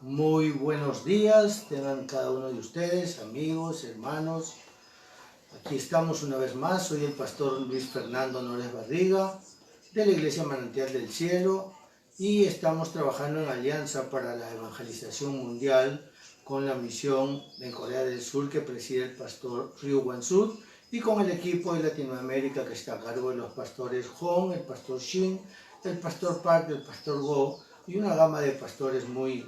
Muy buenos días, tengan cada uno de ustedes, amigos, hermanos. Aquí estamos una vez más, soy el pastor Luis Fernando Nores Barriga, de la Iglesia Manantial del Cielo, y estamos trabajando en alianza para la evangelización mundial con la misión en Corea del Sur que preside el pastor Ryu Wan-sud y con el equipo de Latinoamérica que está a cargo de los pastores Hong, el pastor Shin, el pastor Park, el pastor Go y una gama de pastores muy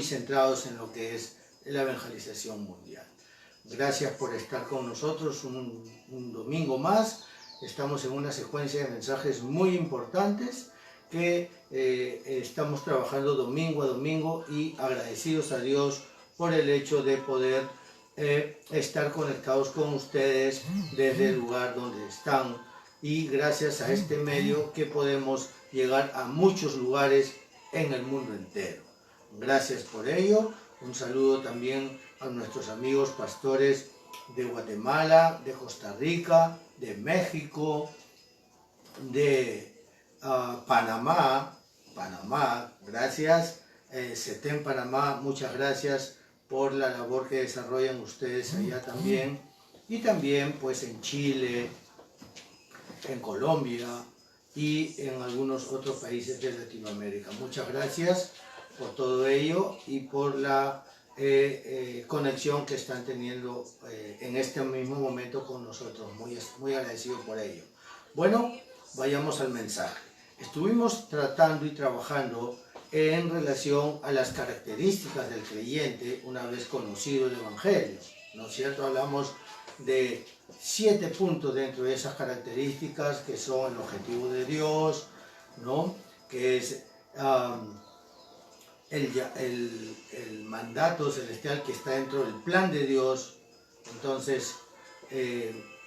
centrados en lo que es la evangelización mundial. Gracias por estar con nosotros un domingo más. Estamos en una secuencia de mensajes muy importantes que estamos trabajando domingo a domingo y agradecidos a Dios por el hecho de poder estar conectados con ustedes desde el lugar donde están, y gracias a este medio que podemos llegar a muchos lugares en el mundo entero. Gracias por ello. Un saludo también a nuestros amigos pastores de Guatemala, de Costa Rica, de México, de Panamá, gracias. CETEM Panamá, muchas gracias por la labor que desarrollan ustedes allá también. Y también pues en Chile, en Colombia y en algunos otros países de Latinoamérica. Muchas gracias por todo ello y por la conexión que están teniendo en este mismo momento con nosotros. Muy agradecido por ello. Bueno, vayamos al mensaje. Estuvimos tratando y trabajando en relación a las características del creyente una vez conocido el Evangelio, ¿no es cierto? Hablamos de 7 puntos dentro de esas características, que son el objetivo de Dios, ¿no? Que es el mandato celestial que está dentro del plan de Dios. Entonces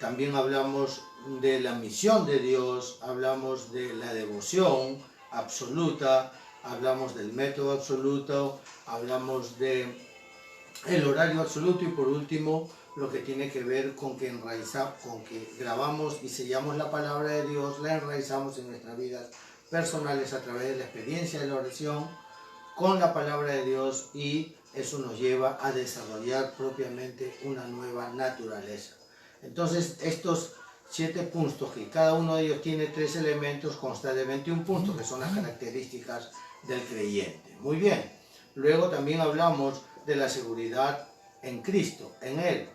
también hablamos de la misión de Dios, hablamos de la devoción absoluta, hablamos del método absoluto, hablamos de el horario absoluto y por último lo que tiene que ver con que grabamos y sellamos la palabra de Dios, la enraizamos en nuestras vidas personales a través de la experiencia de la oración con la palabra de Dios, y eso nos lleva a desarrollar propiamente una nueva naturaleza. Entonces estos 7 puntos, que cada uno de ellos tiene 3 elementos, consta de 21 puntos, que son las características del creyente. Muy bien, luego también hablamos de la seguridad en Cristo, en Él.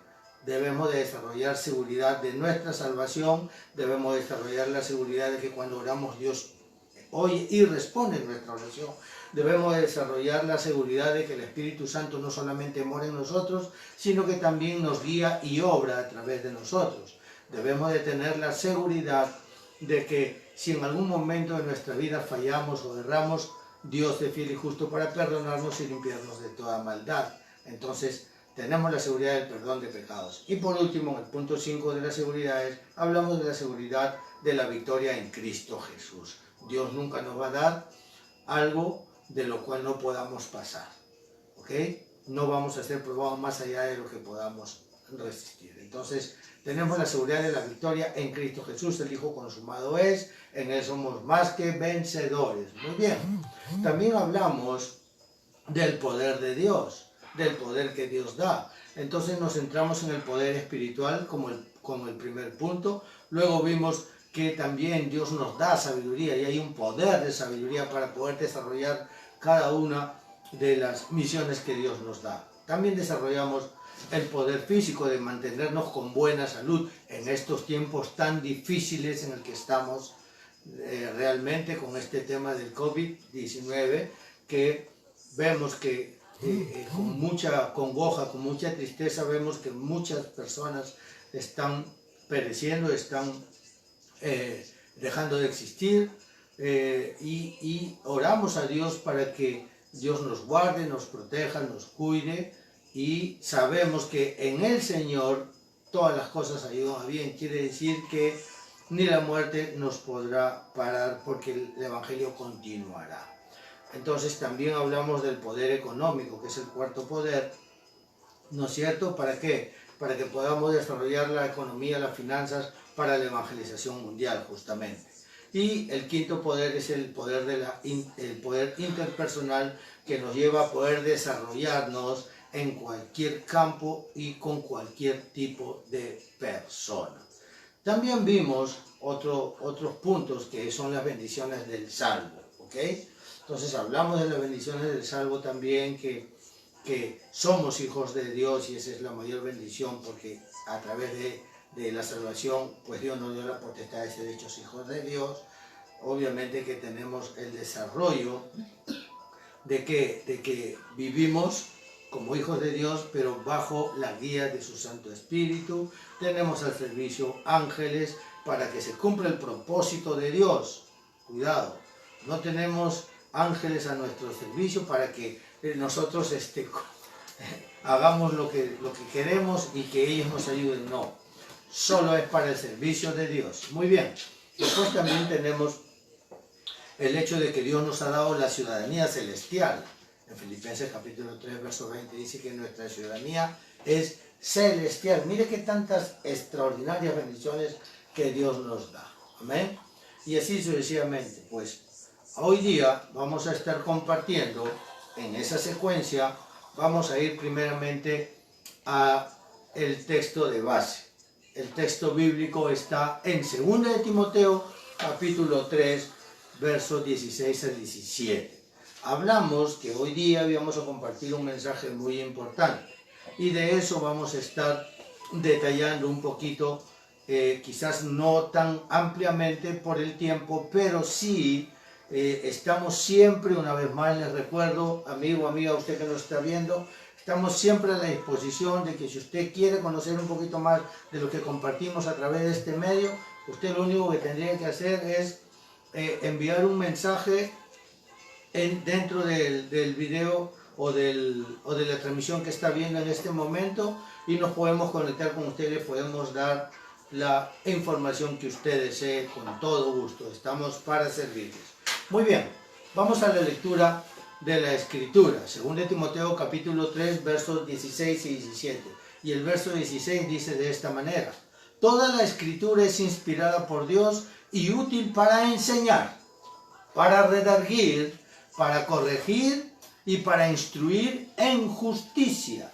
Debemos de desarrollar seguridad de nuestra salvación, debemos desarrollar la seguridad de que cuando oramos Dios oye y responde nuestra oración. Debemos desarrollar la seguridad de que el Espíritu Santo no solamente mora en nosotros, sino que también nos guía y obra a través de nosotros. Debemos de tener la seguridad de que si en algún momento de nuestra vida fallamos o erramos, Dios es fiel y justo para perdonarnos y limpiarnos de toda maldad. Entonces tenemos la seguridad del perdón de pecados. Y por último, en el punto 5 de las seguridades, hablamos de la seguridad de la victoria en Cristo Jesús. Dios nunca nos va a dar algo de lo cual no podamos pasar, ¿ok? No vamos a ser probados más allá de lo que podamos resistir. Entonces tenemos la seguridad de la victoria en Cristo Jesús, el Hijo consumado es, en Él somos más que vencedores. Muy bien, también hablamos del poder de Dios, del poder que Dios da. Entonces nos centramos en el poder espiritual como el primer punto. Luego vimos que también Dios nos da sabiduría y hay un poder de sabiduría para poder desarrollar cada una de las misiones que Dios nos da. También desarrollamos el poder físico de mantenernos con buena salud en estos tiempos tan difíciles en el que estamos realmente con este tema del COVID-19, que vemos que con mucha congoja, con mucha tristeza, vemos que muchas personas están pereciendo, están dejando de existir, y oramos a Dios para que Dios nos guarde, nos proteja, nos cuide, y sabemos que en el Señor todas las cosas ayudan a bien. Quiere decir que ni la muerte nos podrá parar porque el Evangelio continuará. Entonces también hablamos del poder económico, que es el cuarto poder, ¿no es cierto? ¿Para qué? Para que podamos desarrollar la economía, las finanzas, para la evangelización mundial, justamente. Y el quinto poder es el poder, el poder interpersonal, que nos lleva a poder desarrollarnos en cualquier campo y con cualquier tipo de persona. También vimos otros puntos que son las bendiciones del salvo, ¿ok? Entonces hablamos de las bendiciones del salvo también, que somos hijos de Dios, y esa es la mayor bendición, porque a través de la salvación, pues Dios nos dio la potestad de ser hechos hijos de Dios. Obviamente que tenemos el desarrollo de que vivimos como hijos de Dios, pero bajo la guía de su Santo Espíritu. Tenemos al servicio ángeles para que se cumpla el propósito de Dios. Cuidado, no tenemos ángeles a nuestro servicio para que nosotros hagamos lo que queremos y que ellos nos ayuden. No, solo es para el servicio de Dios. Muy bien, después también tenemos el hecho de que Dios nos ha dado la ciudadanía celestial. En Filipenses capítulo 3, verso 20 dice que nuestra ciudadanía es celestial. Mire qué tantas extraordinarias bendiciones que Dios nos da. Amén. Y así sucesivamente. Pues hoy día vamos a estar compartiendo en esa secuencia. Vamos a ir primeramente a el texto de base. El texto bíblico está en 2 de Timoteo capítulo 3, versos 16 al 17. Hablamos que hoy día íbamos a compartir un mensaje muy importante, y de eso vamos a estar detallando un poquito, quizás no tan ampliamente por el tiempo, pero sí estamos siempre, una vez más les recuerdo, amigo, amiga, usted que nos está viendo, estamos siempre a la disposición de que si usted quiere conocer un poquito más de lo que compartimos a través de este medio, usted lo único que tendría que hacer es enviar un mensaje dentro del video o de la transmisión que está viendo en este momento, y nos podemos conectar con ustedes, le podemos dar la información que usted desee con todo gusto. Estamos para servirles. Muy bien, vamos a la lectura de la Escritura. 2 de Timoteo capítulo 3, versos 16 y 17. Y el verso 16 dice de esta manera: toda la Escritura es inspirada por Dios y útil para enseñar, para redarguir, para corregir y para instruir en justicia.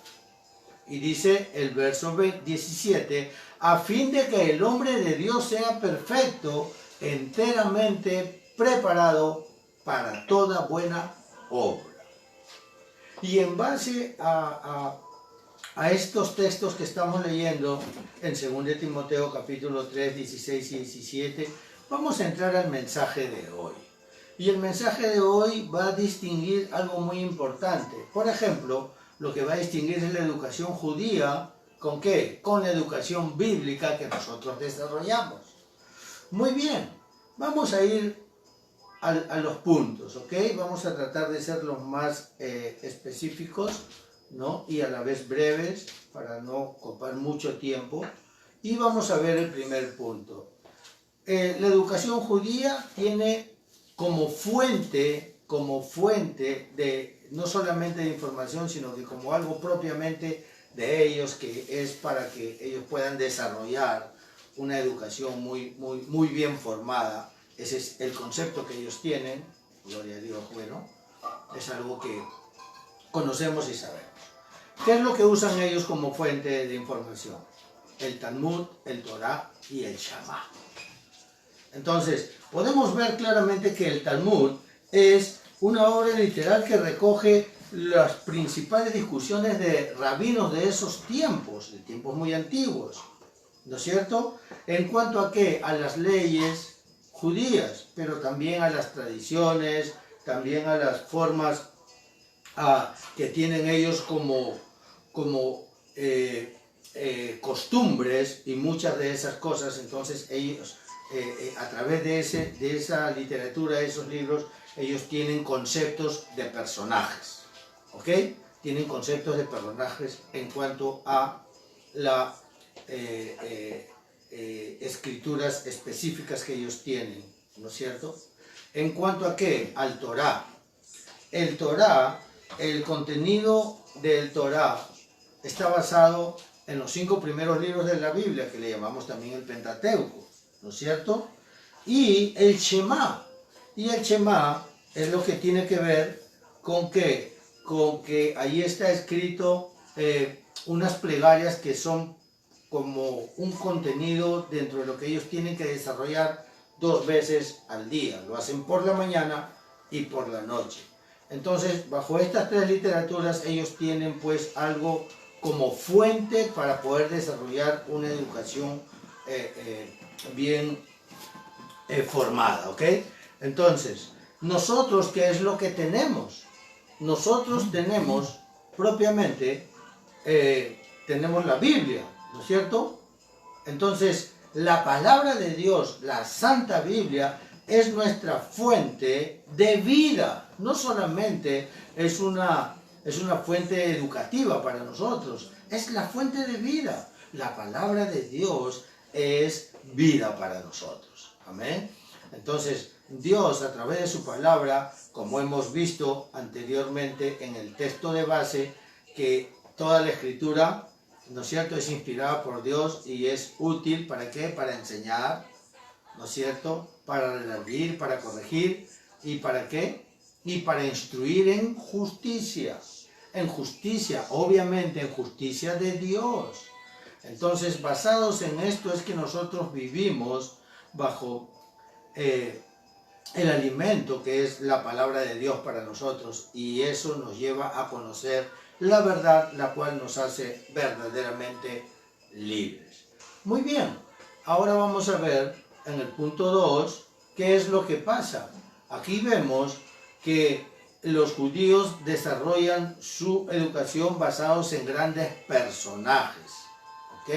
Y dice el verso 17, a fin de que el hombre de Dios sea perfecto, enteramente preparado para toda buena obra. Y en base a estos textos que estamos leyendo en 2 de Timoteo capítulo 3, 16 y 17, vamos a entrar al mensaje de hoy. Y el mensaje de hoy va a distinguir algo muy importante. Por ejemplo, lo que va a distinguir es la educación judía. ¿Con qué? Con la educación bíblica que nosotros desarrollamos. Muy bien, vamos a ir a los puntos, ¿ok? Vamos a tratar de ser los más específicos, ¿no? Y a la vez breves, para no ocupar mucho tiempo. Y vamos a ver el primer punto. La educación judía tiene como fuente de no solamente de información, sino que como algo propiamente de ellos, que es para que ellos puedan desarrollar una educación muy bien formada. Ese es el concepto que ellos tienen, gloria a Dios. Bueno, es algo que conocemos y sabemos. ¿Qué es lo que usan ellos como fuente de información? El Talmud, el Torá y el Shama. Entonces, podemos ver claramente que el Talmud es una obra literal que recoge las principales discusiones de rabinos de esos tiempos, de tiempos muy antiguos, ¿no es cierto? En cuanto a qué, a las leyes judías, pero también a las tradiciones, también a las formas que tienen ellos como costumbres y muchas de esas cosas. Entonces ellos, a través de esa literatura, de esos libros, ellos tienen conceptos de personajes, ¿ok? Tienen conceptos de personajes en cuanto a las escrituras específicas que ellos tienen, ¿no es cierto? En cuanto a qué, al Torá. El Torá, el contenido del Torá está basado en los 5 primeros libros de la Biblia, que le llamamos también el Pentateuco, ¿no es cierto? y el Shema. Y el Shema es lo que tiene que ver con que ahí está escrito unas plegarias que son como un contenido dentro de lo que ellos tienen que desarrollar 2 veces al día. Lo hacen por la mañana y por la noche. Entonces, bajo estas 3 literaturas, ellos tienen pues algo como fuente para poder desarrollar una educación bien formada, ¿ok? Entonces, nosotros, ¿qué es lo que tenemos? Nosotros tenemos propiamente, tenemos la Biblia, ¿no es cierto? Entonces, la palabra de Dios, la Santa Biblia, es nuestra fuente de vida. No solamente es una fuente educativa para nosotros, es la fuente de vida. La palabra de Dios es vida para nosotros. Amén. Entonces, Dios a través de su palabra, como hemos visto anteriormente en el texto de base, que toda la escritura, ¿no es cierto?, es inspirada por Dios y es útil, ¿para qué? Para enseñar, ¿no es cierto?, para redarguir, para corregir, ¿y para qué? Y para instruir en justicia. En justicia, obviamente en justicia de Dios. Entonces, basados en esto es que nosotros vivimos bajo el alimento que es la palabra de Dios para nosotros, y eso nos lleva a conocer la verdad, la cual nos hace verdaderamente libres. Muy bien, ahora vamos a ver en el punto 2 qué es lo que pasa. Aquí vemos que los judíos desarrollan su educación basados en grandes personajes, ¿ok?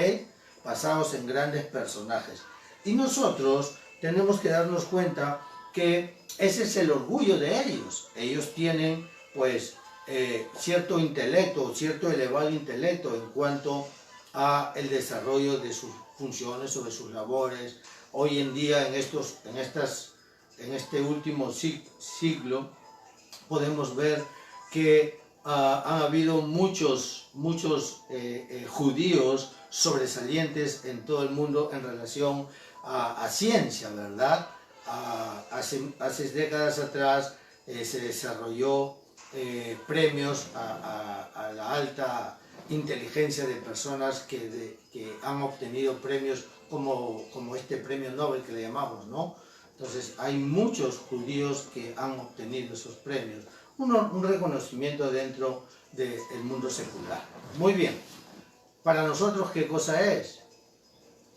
Basados en grandes personajes. Y nosotros tenemos que darnos cuenta que ese es el orgullo de ellos. Ellos tienen pues cierto intelecto, cierto elevado intelecto en cuanto a el desarrollo de sus funciones o de sus labores. Hoy en día en este último siglo podemos ver que han habido muchos judíos sobresalientes en todo el mundo en relación a ciencia, ¿verdad? Hace décadas atrás se desarrolló premios a la alta inteligencia de personas que han obtenido premios como este premio Nobel que le llamamos, ¿no? Entonces hay muchos judíos que han obtenido esos premios, un reconocimiento dentro del mundo secular. Muy bien, para nosotros, ¿qué cosa es?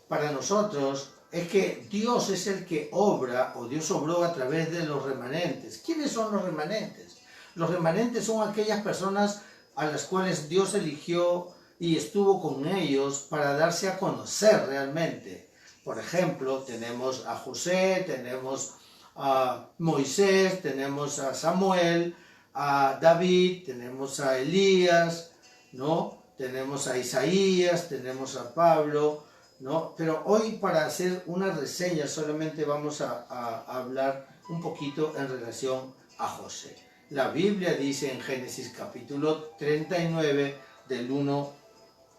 Para nosotros es que Dios es el que obra, o Dios obró a través de los remanentes. ¿Quiénes son los remanentes? Los remanentes son aquellas personas a las cuales Dios eligió y estuvo con ellos para darse a conocer realmente. Por ejemplo, tenemos a José, tenemos a Moisés, tenemos a Samuel, a David, tenemos a Elías, ¿no? Tenemos a Isaías, tenemos a Pablo, ¿no? Pero hoy, para hacer una reseña, solamente vamos a hablar un poquito en relación a José. La Biblia dice en Génesis capítulo 39, del 1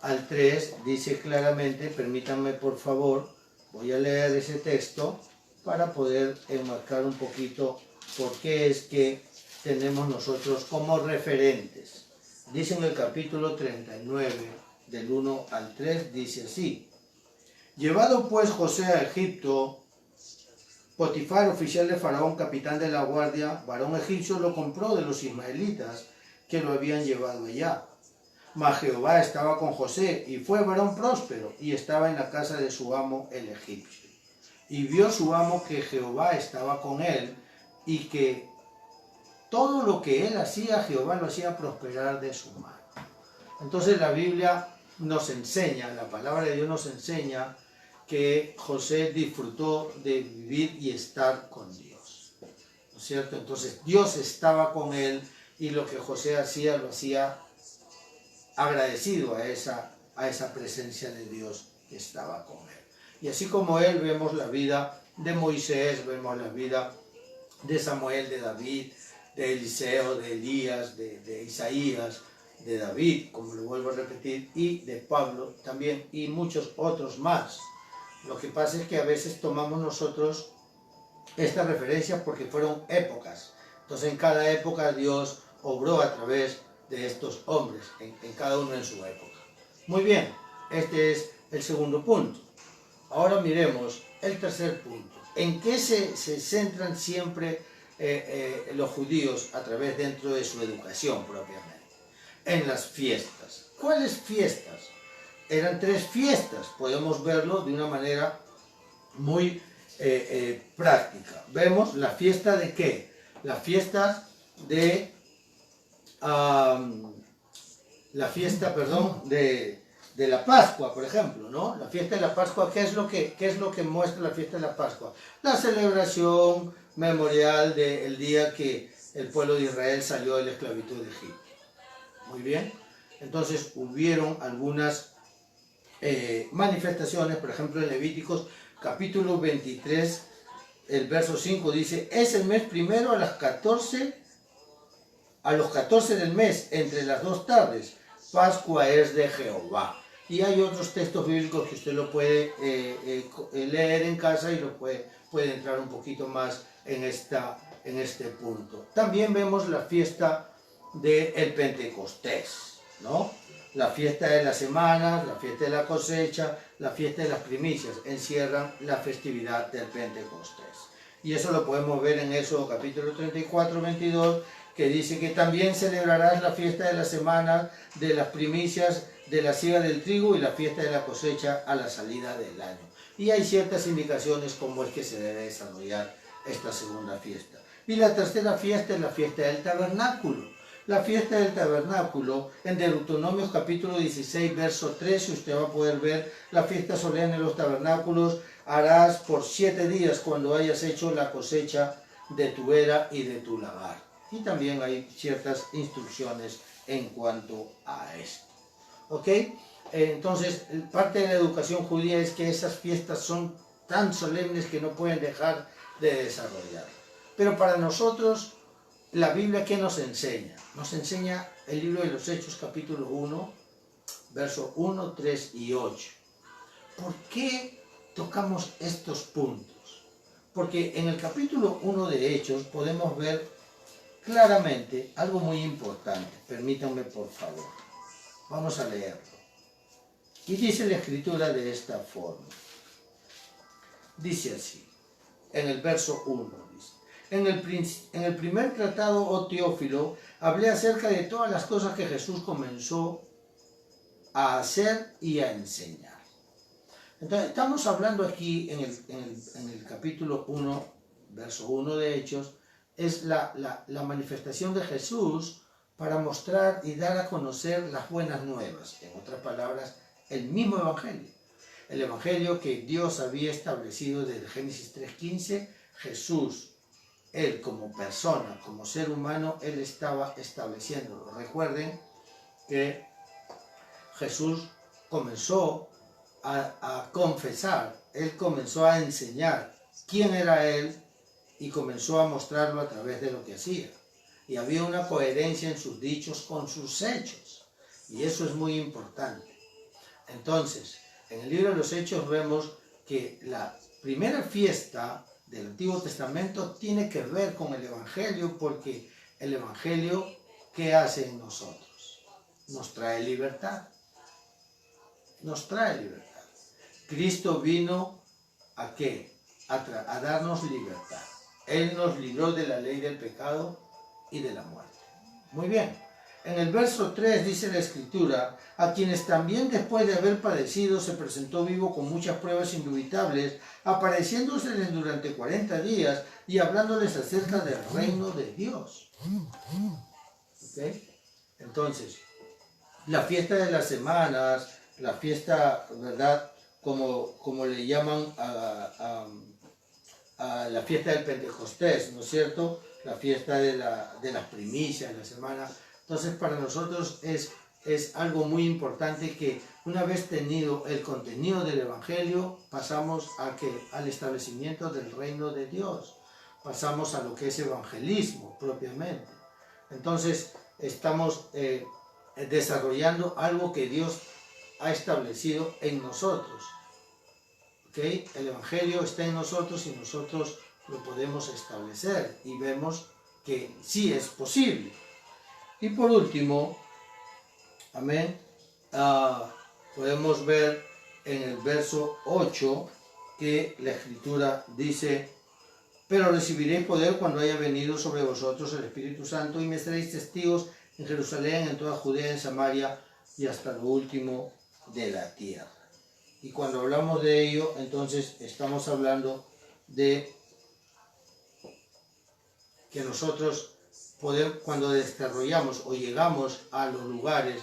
al 3, dice claramente, permítanme por favor, voy a leer ese texto para poder enmarcar un poquito por qué es que tenemos nosotros como referentes. Dice en el capítulo 39, del 1 al 3, dice así: Llevado pues José a Egipto, Potifar, oficial de Faraón, capitán de la guardia, varón egipcio, lo compró de los ismaelitas que lo habían llevado allá. Mas Jehová estaba con José, y fue varón próspero, y estaba en la casa de su amo el egipcio. Y vio su amo que Jehová estaba con él, y que todo lo que él hacía, Jehová lo hacía prosperar de su mano. Entonces la Biblia nos enseña, la palabra de Dios nos enseña que José disfrutó de vivir y estar con Dios, ¿no es cierto? Entonces Dios estaba con él, y lo que José hacía, lo hacía agradecido a esa presencia de Dios que estaba con él. Y así como él, vemos la vida de Moisés, vemos la vida de Samuel, de David, de Eliseo, de Elías, de Isaías, de David, como lo vuelvo a repetir, y de Pablo también, y muchos otros más. Lo que pasa es que a veces tomamos nosotros esta referencia porque fueron épocas. Entonces en cada época Dios obró a través de estos hombres, en cada uno en su época. Muy bien, este es el segundo punto. Ahora miremos el tercer punto. ¿En qué se centran siempre los judíos a través dentro de su educación propiamente? En las fiestas. ¿Cuáles fiestas? Eran 3 fiestas, podemos verlo de una manera muy práctica. Vemos la fiesta de ¿qué? La fiesta de de la Pascua, por ejemplo, ¿no? La fiesta de la Pascua, ¿qué es lo que muestra la fiesta de la Pascua? La celebración memorial del día que el pueblo de Israel salió de la esclavitud de Egipto. Muy bien. Entonces hubieron algunas manifestaciones, por ejemplo en Levíticos capítulo 23, el verso 5 dice: es el mes primero a los 14 del mes, entre las 2 tardes, Pascua es de Jehová. Y hay otros textos bíblicos que usted lo puede leer en casa y lo puede entrar un poquito más en este punto. También vemos la fiesta del Pentecostés, ¿no? La fiesta de las semanas, la fiesta de la cosecha, la fiesta de las primicias, encierran la festividad del Pentecostés. Y eso lo podemos ver en Éxodo capítulo 34, 22, que dice que también celebrarás la fiesta de las semanas, de las primicias, de la siega del trigo y la fiesta de la cosecha a la salida del año. Y hay ciertas indicaciones cómo es que se debe desarrollar esta segunda fiesta. Y la tercera fiesta es la fiesta del tabernáculo. La fiesta del tabernáculo, en Deuteronomio capítulo 16, verso 13, usted va a poder ver la fiesta solemne de los tabernáculos. Harás por 7 días cuando hayas hecho la cosecha de tu era y de tu lagar. Y también hay ciertas instrucciones en cuanto a esto. ¿Ok? Entonces, parte de la educación judía es que esas fiestas son tan solemnes que no pueden dejar de desarrollar. Pero para nosotros, la Biblia, ¿qué nos enseña? Nos enseña el libro de los Hechos, capítulo 1, versos 1, 3 y 8. ¿Por qué tocamos estos puntos? Porque en el capítulo 1 de Hechos podemos ver claramente algo muy importante. Permítanme, por favor. Vamos a leerlo. Y dice la Escritura de esta forma. Dice así, en el verso 1, dice: en el primer tratado, oh Teófilo, hablé acerca de todas las cosas que Jesús comenzó a hacer y a enseñar. Entonces, estamos hablando aquí en el capítulo 1, verso 1 de Hechos, es la manifestación de Jesús para mostrar y dar a conocer las buenas nuevas. En otras palabras, el mismo Evangelio. El Evangelio que Dios había establecido desde Génesis 3:15, Jesús, Él como persona, como ser humano, Él estaba estableciéndolo. Recuerden que Jesús comenzó a confesar, Él comenzó a enseñar quién era Él y comenzó a mostrarlo a través de lo que hacía. Y había una coherencia en sus dichos con sus hechos. Y eso es muy importante. Entonces, en el libro de los Hechos vemos que la primera fiesta del Antiguo Testamento tiene que ver con el Evangelio, porque el Evangelio, ¿qué hace en nosotros? Nos trae libertad. Nos trae libertad. Cristo vino ¿a qué? A darnos libertad. Él nos libró de la ley del pecado y de la muerte. Muy bien. En el verso 3 dice la Escritura: a quienes también después de haber padecido se presentó vivo con muchas pruebas indubitables, apareciéndoseles durante 40 días y hablándoles acerca del reino de Dios. ¿Okay? Entonces, la fiesta de las semanas, la fiesta, ¿verdad?, como le llaman a la fiesta del Pentecostés, ¿no es cierto?, la fiesta de las primicias, de la semana. Entonces, para nosotros es algo muy importante que, una vez tenido el contenido del Evangelio, pasamos al establecimiento del reino de Dios. Pasamos a lo que es evangelismo propiamente. Entonces, estamos desarrollando algo que Dios ha establecido en nosotros. ¿Okay? El Evangelio está en nosotros y nosotros lo podemos establecer y vemos que sí es posible. Y por último, amén, podemos ver en el verso 8 que la Escritura dice: pero recibiréis poder cuando haya venido sobre vosotros el Espíritu Santo, y me seréis testigos en Jerusalén, en toda Judea, en Samaria y hasta lo último de la tierra. Y cuando hablamos de ello, entonces estamos hablando de que nosotros podemos, cuando desarrollamos o llegamos a los lugares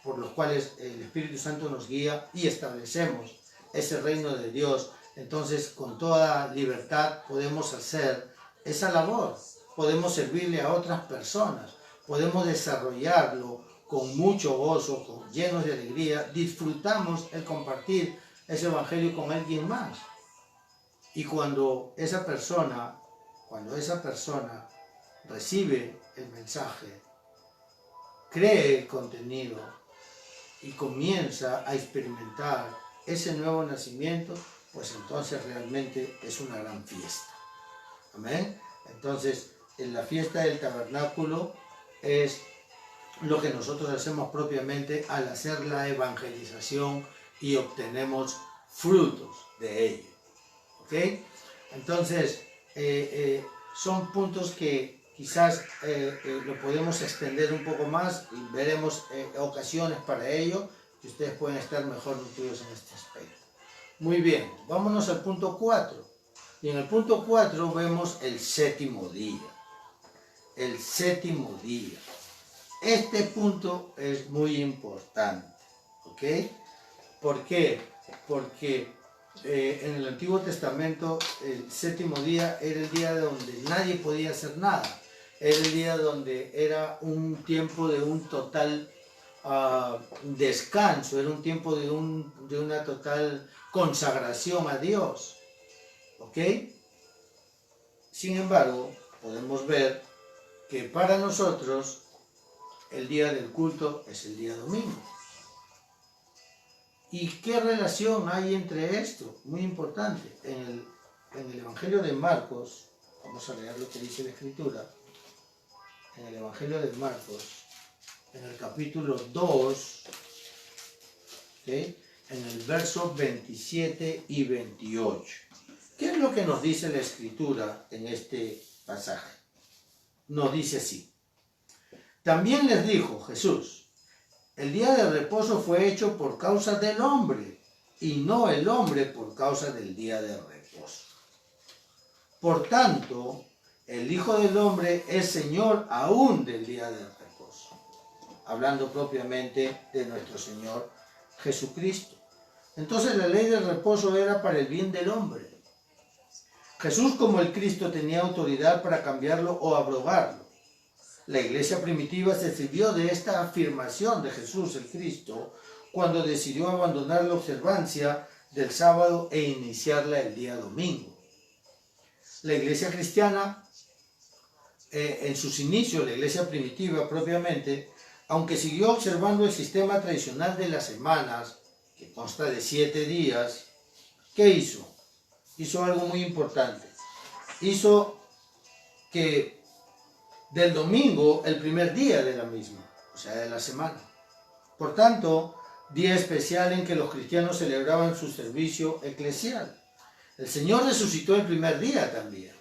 por los cuales el Espíritu Santo nos guía y establecemos ese reino de Dios, entonces con toda libertad podemos hacer esa labor, podemos servirle a otras personas, podemos desarrollarlo con mucho gozo, llenos de alegría, disfrutamos el compartir ese evangelio con alguien más. Y cuando esa persona recibe el mensaje, cree el contenido y comienza a experimentar ese nuevo nacimiento, pues entonces realmente es una gran fiesta. Amén. Entonces, en la fiesta del tabernáculo es lo que nosotros hacemos propiamente al hacer la evangelización y obtenemos frutos de ello. ¿Ok? Entonces, son puntos que quizás lo podemos extender un poco más y veremos ocasiones para ello, que ustedes pueden estar mejor nutridos en este aspecto. Muy bien, vámonos al punto 4. Y en el punto 4 vemos el séptimo día. El séptimo día. Este punto es muy importante, ¿ok? ¿Por qué? Porque en el Antiguo Testamento el séptimo día era el día donde nadie podía hacer nada. Era el día donde era un tiempo de un total descanso, era un tiempo de una total consagración a Dios, ¿ok? Sin embargo, podemos ver que para nosotros el día del culto es el día domingo. ¿Y qué relación hay entre esto? Muy importante. En el Evangelio de Marcos, vamos a leer lo que dice la Escritura. En el Evangelio de Marcos, en el capítulo 2, ¿okay? En el verso 27 y 28. ¿Qué es lo que nos dice la Escritura en este pasaje? Nos dice así: también les dijo Jesús: el día de reposo fue hecho por causa del hombre, y no el hombre por causa del día de reposo. Por tanto, el Hijo del Hombre es Señor aún del día del reposo. Hablando propiamente de nuestro Señor Jesucristo. Entonces la ley del reposo era para el bien del hombre. Jesús, como el Cristo, tenía autoridad para cambiarlo o abrogarlo. La iglesia primitiva se sirvió de esta afirmación de Jesús el Cristo cuando decidió abandonar la observancia del sábado e iniciarla el día domingo. La iglesia cristiana, en sus inicios, la iglesia primitiva propiamente, aunque siguió observando el sistema tradicional de las semanas, que consta de 7 días, ¿qué hizo? Hizo algo muy importante. Hizo que del domingo, el primer día de la misma, o sea, de la semana. Por tanto, día especial en que los cristianos celebraban su servicio eclesial. El Señor resucitó el primer día también,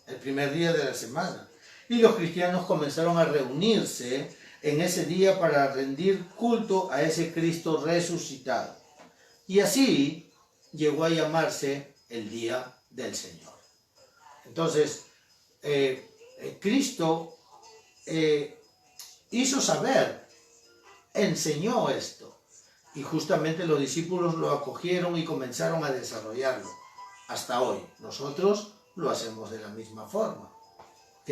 el primer día de la semana. Y los cristianos comenzaron a reunirse en ese día para rendir culto a ese Cristo resucitado. Y así llegó a llamarse el Día del Señor. Entonces, Cristo hizo saber, enseñó esto, y justamente los discípulos lo acogieron y comenzaron a desarrollarlo. Hasta hoy, nosotros lo hacemos de la misma forma, ¿ok?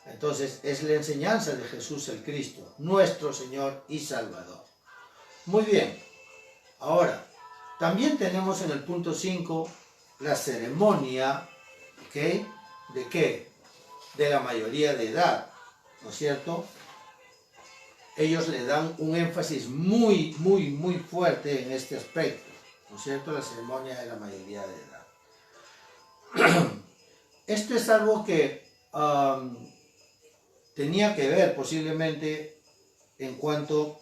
Entonces, es la enseñanza de Jesús el Cristo, nuestro Señor y Salvador. Muy bien, ahora, también tenemos en el punto 5 la ceremonia, ¿ok? ¿De qué? De la mayoría de edad, ¿no es cierto? Ellos le dan un énfasis muy fuerte en este aspecto, ¿no es cierto? La ceremonia de la mayoría de edad. Esto es algo que tenía que ver posiblemente en cuanto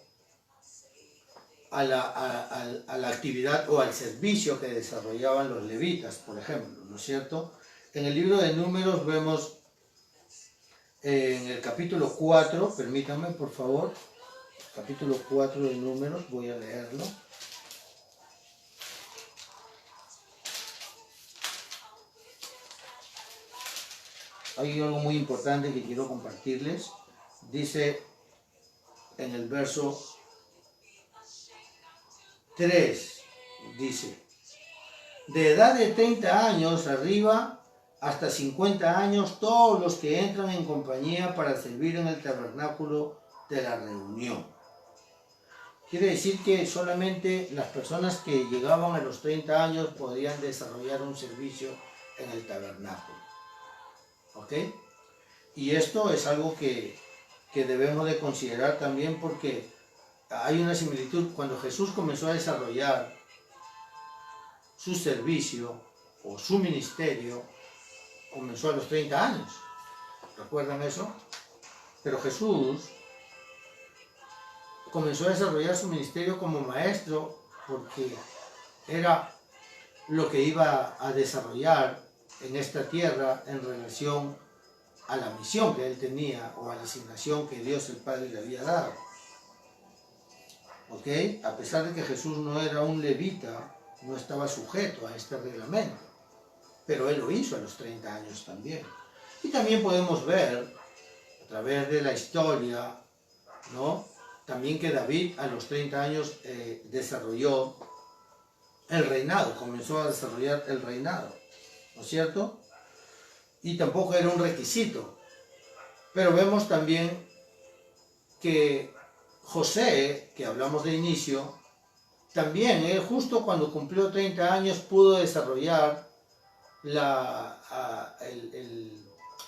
a la actividad o al servicio que desarrollaban los levitas, por ejemplo, ¿no es cierto? En el libro de Números vemos en el capítulo 4, permítanme por favor, capítulo 4 de Números, voy a leerlo. Hay algo muy importante que quiero compartirles. Dice en el verso 3, dice: de edad de 30 años arriba hasta 50 años, todos los que entran en compañía para servir en el tabernáculo de la reunión. Quiere decir que solamente las personas que llegaban a los 30 años podían desarrollar un servicio en el tabernáculo. ¿Ok? Y esto es algo que debemos de considerar también, porque hay una similitud. Cuando Jesús comenzó a desarrollar su servicio o su ministerio, comenzó a los 30 años. ¿Recuerdan eso? Pero Jesús comenzó a desarrollar su ministerio como maestro porque era lo que iba a desarrollar en esta tierra en relación a la misión que él tenía o a la asignación que Dios el Padre le había dado. ¿Ok? A pesar de que Jesús no era un levita, no estaba sujeto a este reglamento, pero él lo hizo a los 30 años también. Y también podemos ver a través de la historia, ¿no?, también que David a los 30 años desarrolló el reinado, comenzó a desarrollar el reinado, ¿no es cierto? Y tampoco era un requisito. Pero vemos también que José, que hablamos de inicio, también justo cuando cumplió 30 años pudo desarrollar la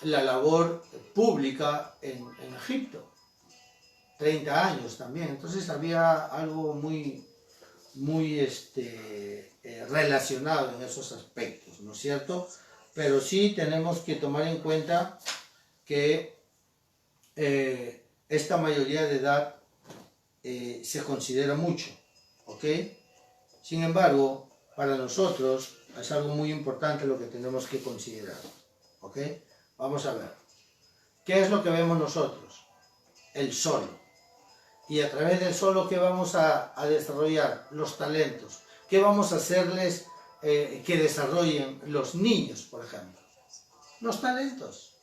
labor pública en Egipto. 30 años también. Entonces había algo muy relacionado en esos aspectos, ¿no es cierto? Pero sí tenemos que tomar en cuenta que esta mayoría de edad se considera mucho, ¿ok? Sin embargo, para nosotros es algo muy importante lo que tenemos que considerar, ¿ok? Vamos a ver. ¿Qué es lo que vemos nosotros? El solo. Y a través del solo, ¿qué vamos a desarrollar? Los talentos. ¿Qué vamos a hacerles que desarrollen los niños, por ejemplo? Los talentos.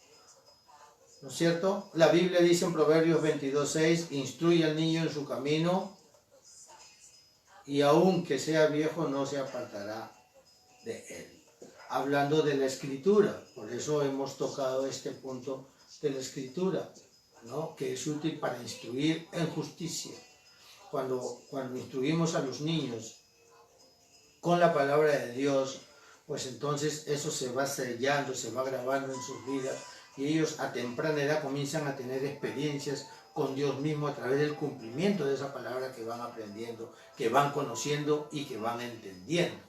¿No es cierto? La Biblia dice en Proverbios 22:6, instruye al niño en su camino y aunque sea viejo no se apartará de él. Hablando de la escritura, por eso hemos tocado este punto de la escritura, ¿no?, que es útil para instruir en justicia. Cuando instruimos a los niños con la palabra de Dios, pues entonces eso se va sellando, se va grabando en sus vidas, y ellos a temprana edad comienzan a tener experiencias con Dios mismo a través del cumplimiento de esa palabra que van aprendiendo, que van conociendo y que van entendiendo.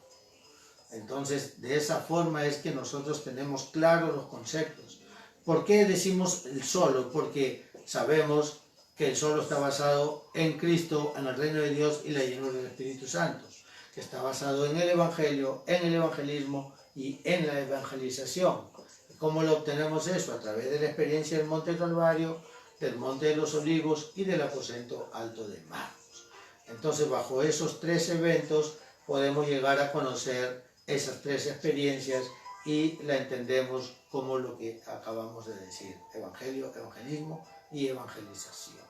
Entonces, de esa forma es que nosotros tenemos claros los conceptos. ¿Por qué decimos el solo? Porque sabemos que el solo está basado en Cristo, en el reino de Dios y la llenura del Espíritu Santo, que está basado en el Evangelio, en el evangelismo y en la evangelización. ¿Cómo lo obtenemos eso? A través de la experiencia del Monte Calvario, del Monte de los Olivos y del aposento alto de Marcos. Entonces, bajo esos tres eventos podemos llegar a conocer esas tres experiencias y la entendemos como lo que acabamos de decir: evangelio, evangelismo y evangelización.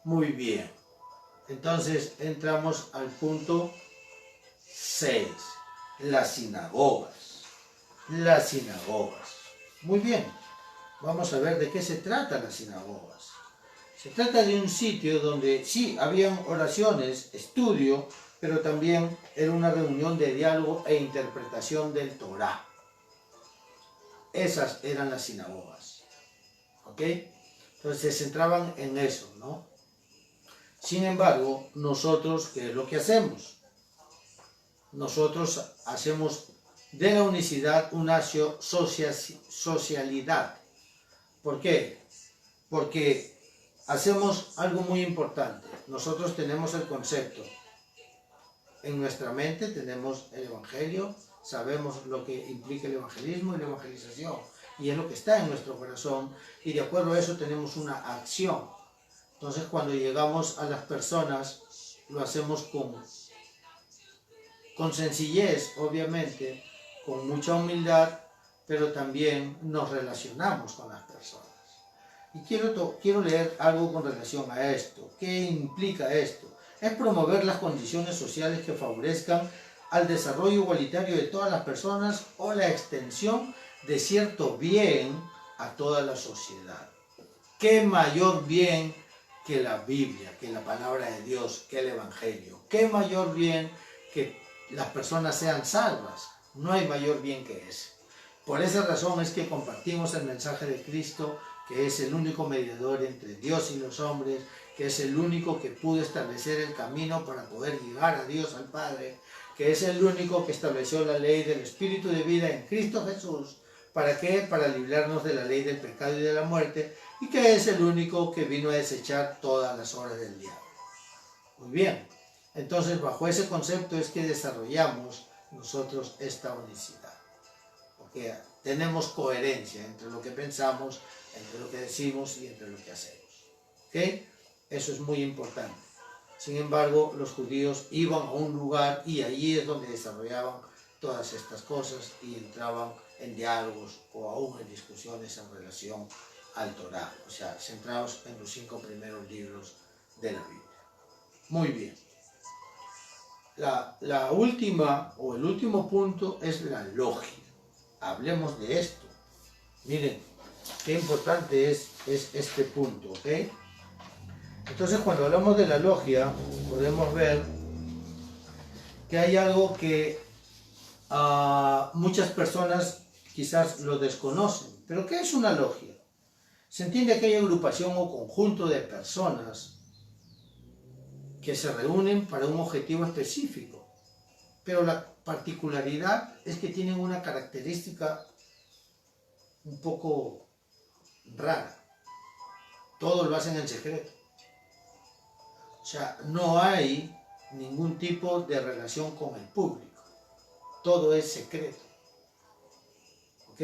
Muy bien. Entonces entramos al punto 6, las sinagogas. Las sinagogas. Muy bien, vamos a ver de qué se trata las sinagogas. Se trata de un sitio donde sí, habían oraciones, estudio, pero también era una reunión de diálogo e interpretación del Torá. Esas eran las sinagogas, ¿ok? Entonces se centraban en eso, ¿no? Sin embargo, nosotros, ¿qué es lo que hacemos? Nosotros hacemos de la unicidad una socialidad. ¿Por qué? Porque hacemos algo muy importante. Nosotros tenemos el concepto. En nuestra mente tenemos el Evangelio, sabemos lo que implica el evangelismo y la evangelización, y es lo que está en nuestro corazón, y de acuerdo a eso tenemos una acción. Entonces, cuando llegamos a las personas, lo hacemos con sencillez, obviamente, con mucha humildad, pero también nos relacionamos con las personas. Y quiero leer algo con relación a esto. ¿Qué implica esto? Es promover las condiciones sociales que favorezcan al desarrollo igualitario de todas las personas o la extensión de cierto bien a toda la sociedad. ¿Qué mayor bien que la Biblia, que la palabra de Dios, que el Evangelio? ¿Qué mayor bien que las personas sean salvas? No hay mayor bien que ese. Por esa razón es que compartimos el mensaje de Cristo, que es el único mediador entre Dios y los hombres, que es el único que pudo establecer el camino para poder llegar a Dios, al Padre, que es el único que estableció la ley del Espíritu de vida en Cristo Jesús. ¿Para qué? Para librarnos de la ley del pecado y de la muerte, y que es el único que vino a desechar todas las obras del diablo. Muy bien, entonces bajo ese concepto es que desarrollamos nosotros esta unicidad, porque tenemos coherencia entre lo que pensamos, entre lo que decimos y entre lo que hacemos. ¿Ok? Eso es muy importante. Sin embargo, los judíos iban a un lugar y allí es donde desarrollaban todas estas cosas y entraban en diálogos o aún en discusiones en relación al Torá, o sea, centrados en los 5 primeros libros de la Biblia. Muy bien. La última o el último punto es la logia. Hablemos de esto. Miren, qué importante es este punto, ¿ok? Entonces, cuando hablamos de la logia, podemos ver que hay algo que muchas personas quizás lo desconocen. ¿Pero qué es una logia? Se entiende aquella agrupación o conjunto de personas que se reúnen para un objetivo específico. Pero la particularidad es que tienen una característica un poco rara. Todo lo hacen en secreto. O sea, no hay ningún tipo de relación con el público. Todo es secreto. ¿Ok?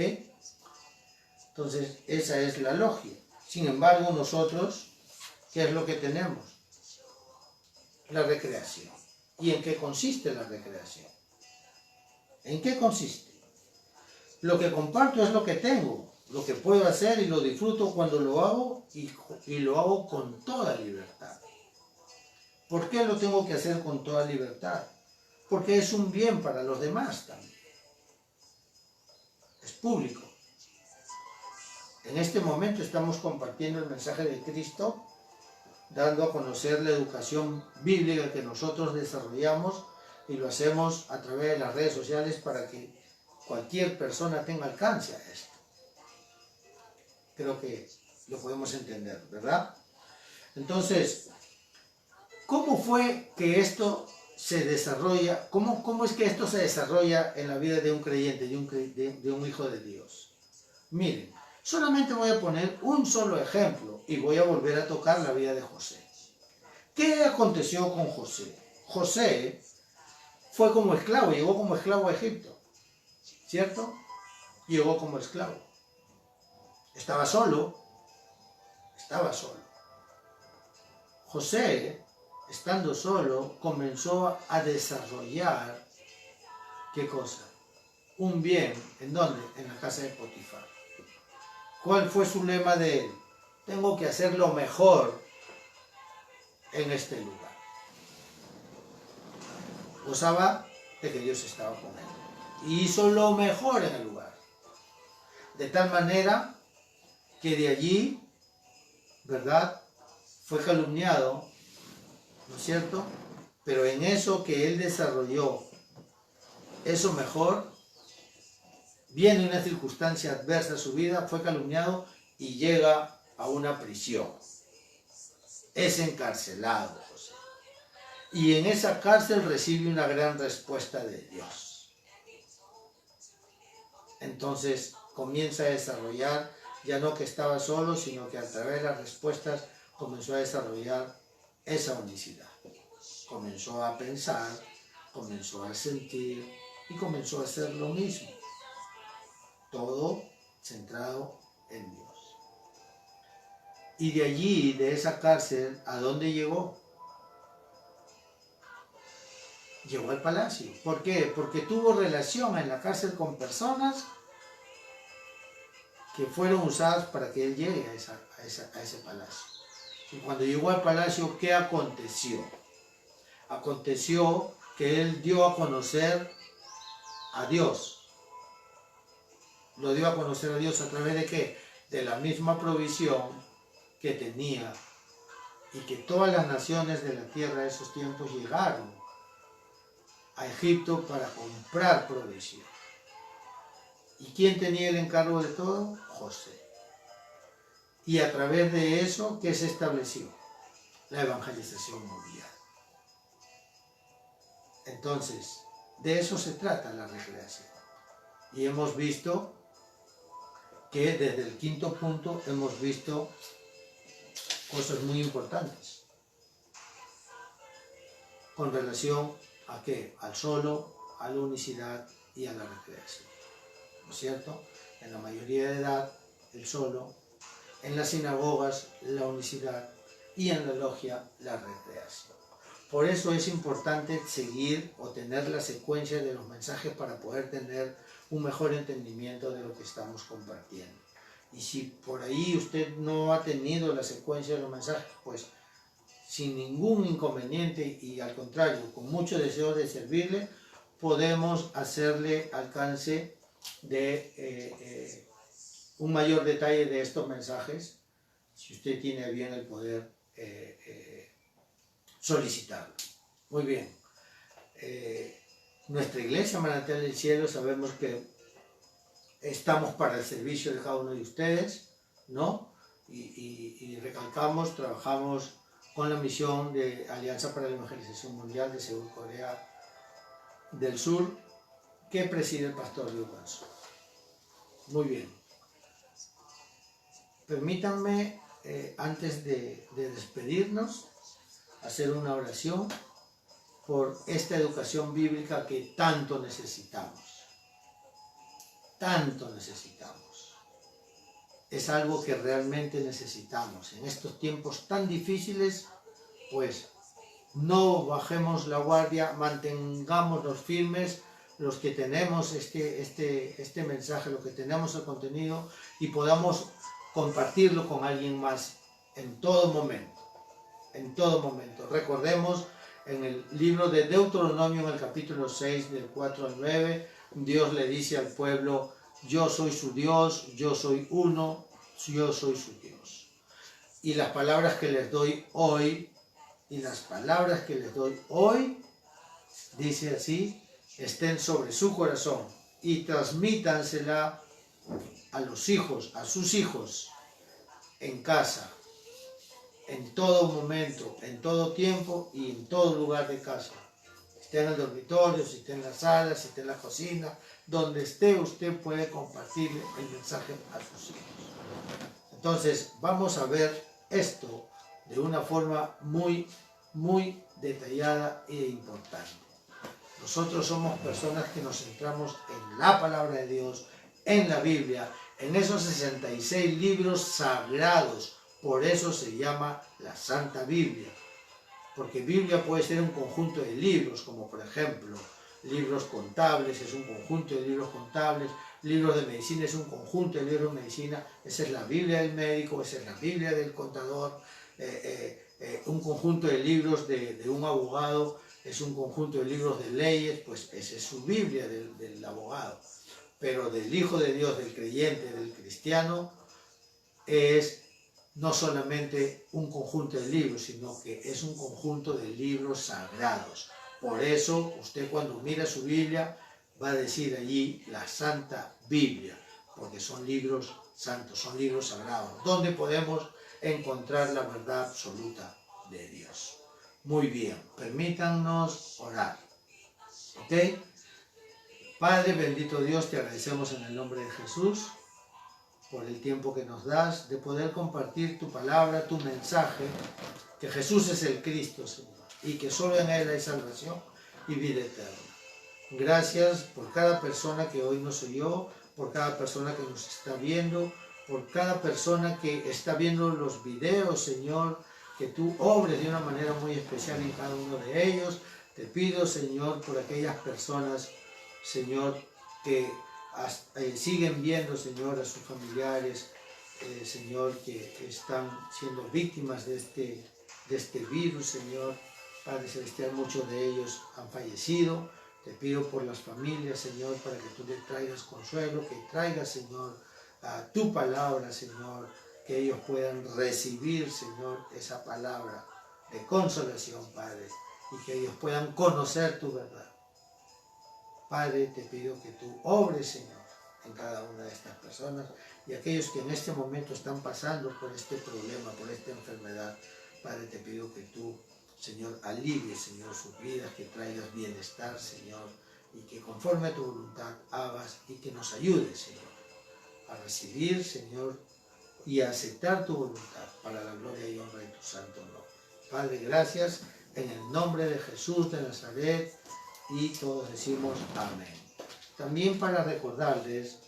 Entonces, esa es la logia. Sin embargo, nosotros, ¿qué es lo que tenemos? La recreación. ¿Y en qué consiste la recreación? ¿En qué consiste? Lo que comparto es lo que tengo, lo que puedo hacer y lo disfruto cuando lo hago y lo hago con toda libertad. ¿Por qué lo tengo que hacer con toda libertad? Porque es un bien para los demás también. Es público. En este momento estamos compartiendo el mensaje de Cristo, dando a conocer la educación bíblica que nosotros desarrollamos y lo hacemos a través de las redes sociales para que cualquier persona tenga alcance a esto. Creo que lo podemos entender, ¿verdad? Entonces, ¿cómo fue que esto se desarrolla? ¿Cómo es que esto se desarrolla en la vida de un creyente, de un hijo de Dios? Miren, solamente voy a poner un solo ejemplo y voy a volver a tocar la vida de José. ¿Qué aconteció con José? José fue como esclavo, llegó como esclavo a Egipto, ¿cierto? Llegó como esclavo. Estaba solo. José, estando solo, comenzó a desarrollar, ¿qué cosa? Un bien, ¿en dónde? En la casa de Potifar. ¿Cuál fue su lema de él? Tengo que hacer lo mejor en este lugar. Gozaba de que Dios estaba con él. Y hizo lo mejor en el lugar. De tal manera que de allí, ¿verdad?, fue calumniado, ¿no es cierto? Pero en eso que él desarrolló, eso mejor, viene una circunstancia adversa a su vida, fue calumniado y llega a una prisión. Es encarcelado, José. Y en esa cárcel recibe una gran respuesta de Dios. Entonces comienza a desarrollar, ya no que estaba solo, sino que a través de las respuestas comenzó a desarrollar esa unicidad. Comenzó a pensar, comenzó a sentir y comenzó a hacer lo mismo. Todo centrado en Dios. Y de allí, de esa cárcel, ¿a dónde llegó? Llegó al palacio. ¿Por qué? Porque tuvo relación en la cárcel con personas que fueron usadas para que él llegue a ese palacio. Y cuando llegó al palacio, ¿qué aconteció? Aconteció que él dio a conocer a Dios. Lo dio a conocer a Dios a través de ¿qué? De la misma provisión que tenía, y que todas las naciones de la tierra de esos tiempos llegaron a Egipto para comprar provisión. ¿Y quién tenía el encargo de todo? José. Y a través de eso, ¿qué se estableció? La evangelización mundial. Entonces, de eso se trata la recreación. Y hemos visto que desde el quinto punto hemos visto cosas muy importantes con relación a qué, al solo, a la unicidad y a la recreación, ¿no es cierto? En la mayoría de edad, el solo, en las sinagogas, la unicidad, y en la logia, la recreación. Por eso es importante seguir o tener la secuencia de los mensajes para poder tener un mejor entendimiento de lo que estamos compartiendo. Y si por ahí usted no ha tenido la secuencia de los mensajes, pues sin ningún inconveniente y al contrario, con mucho deseo de servirle, podemos hacerle alcance de un mayor detalle de estos mensajes, si usted tiene a bien el poder solicitarlo. Muy bien. Nuestra iglesia Manantial del Cielo, sabemos que estamos para el servicio de cada uno de ustedes, ¿no? Y recalcamos, trabajamos con la misión de Alianza para la Evangelización Mundial de Seúl, Corea del Sur, que preside el pastor Liu Bansu. Muy bien. Permítanme, antes de despedirnos, hacer una oración por esta educación bíblica que tanto necesitamos. Tanto necesitamos. Es algo que realmente necesitamos. En estos tiempos tan difíciles, pues no bajemos la guardia, mantengámonos firmes los que tenemos este mensaje, los que tenemos el contenido, y podamos compartirlo con alguien más en todo momento. En todo momento. Recordemos en el libro de Deuteronomio, en el capítulo 6, del 4 al 9, Dios le dice al pueblo: yo soy su Dios, yo soy uno, yo soy su Dios. Y las palabras que les doy hoy, dice así, estén sobre su corazón y transmítansela a los hijos, a sus hijos, en casa, en todo momento, en todo tiempo y en todo lugar de casa. Si esté en el dormitorio, si esté en la sala, si esté en la cocina, donde esté, usted puede compartir el mensaje a sus hijos. Entonces, vamos a ver esto de una forma muy, muy detallada e importante. Nosotros somos personas que nos centramos en la palabra de Dios, en la Biblia, en esos 66 libros sagrados. Por eso se llama la Santa Biblia. Porque Biblia puede ser un conjunto de libros, como por ejemplo, libros contables, es un conjunto de libros contables, libros de medicina es un conjunto de libros de medicina, esa es la Biblia del médico, esa es la Biblia del contador, un conjunto de libros de un abogado es un conjunto de libros de leyes, pues esa es su Biblia del abogado. Pero del Hijo de Dios, del creyente, del cristiano, es no solamente un conjunto de libros, sino que es un conjunto de libros sagrados. Por eso, usted cuando mira su Biblia, va a decir allí la Santa Biblia, porque son libros santos, son libros sagrados, donde podemos encontrar la verdad absoluta de Dios. Muy bien, permítanos orar. ¿Ok? Padre, bendito Dios, te agradecemos en el nombre de Jesús por el tiempo que nos das de poder compartir tu palabra, tu mensaje, que Jesús es el Cristo, Señor, y que solo en Él hay salvación y vida eterna. Gracias por cada persona que hoy nos oyó, por cada persona que nos está viendo, por cada persona que está viendo los videos, Señor, que tú obres de una manera muy especial en cada uno de ellos. Te pido, Señor, por aquellas personas, Señor, que siguen viendo, Señor, a sus familiares, Señor, que están siendo víctimas de este virus, Señor. Padre Celestial, muchos de ellos han fallecido. Te pido por las familias, Señor, para que tú les traigas consuelo, que traigas, Señor, a tu palabra, Señor, que ellos puedan recibir, Señor, esa palabra de consolación, Padre, y que ellos puedan conocer tu verdad. Padre, te pido que tú obres, Señor, en cada una de estas personas y aquellos que en este momento están pasando por este problema, por esta enfermedad. Padre, te pido que tú, Señor, alivies, Señor, sus vidas, que traigas bienestar, Señor, y que conforme a tu voluntad hagas y que nos ayudes, Señor, a recibir, Señor, y a aceptar tu voluntad para la gloria y honra de tu santo nombre. Padre, gracias en el nombre de Jesús de Nazaret, y todos decimos amén. También para recordarles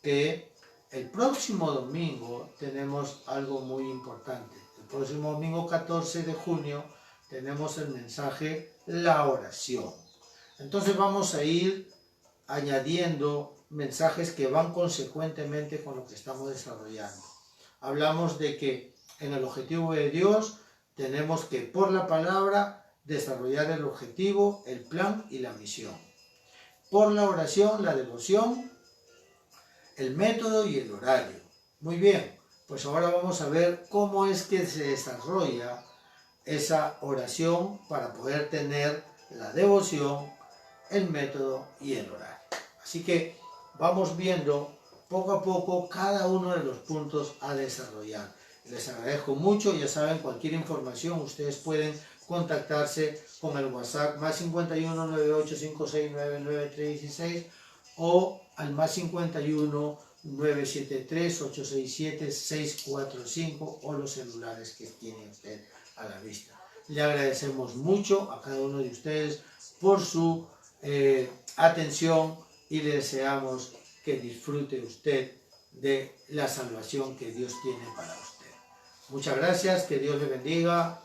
que el próximo domingo tenemos algo muy importante. El próximo domingo 14 de junio tenemos el mensaje La Oración. Entonces vamos a ir añadiendo mensajes que van consecuentemente con lo que estamos desarrollando. Hablamos de que en el objetivo de Dios tenemos que por la palabra desarrollar el objetivo, el plan y la misión. Por la oración, la devoción, el método y el horario. Muy bien, pues ahora vamos a ver cómo es que se desarrolla esa oración para poder tener la devoción, el método y el horario. Así que vamos viendo poco a poco cada uno de los puntos a desarrollar. Les agradezco mucho, ya saben, cualquier información ustedes pueden contactarse con el WhatsApp más 51 98 569 9316 o al más 51 973 867 645 o los celulares que tiene usted a la vista. Le agradecemos mucho a cada uno de ustedes por su atención y le deseamos que disfrute usted de la salvación que Dios tiene para usted. Muchas gracias, que Dios le bendiga.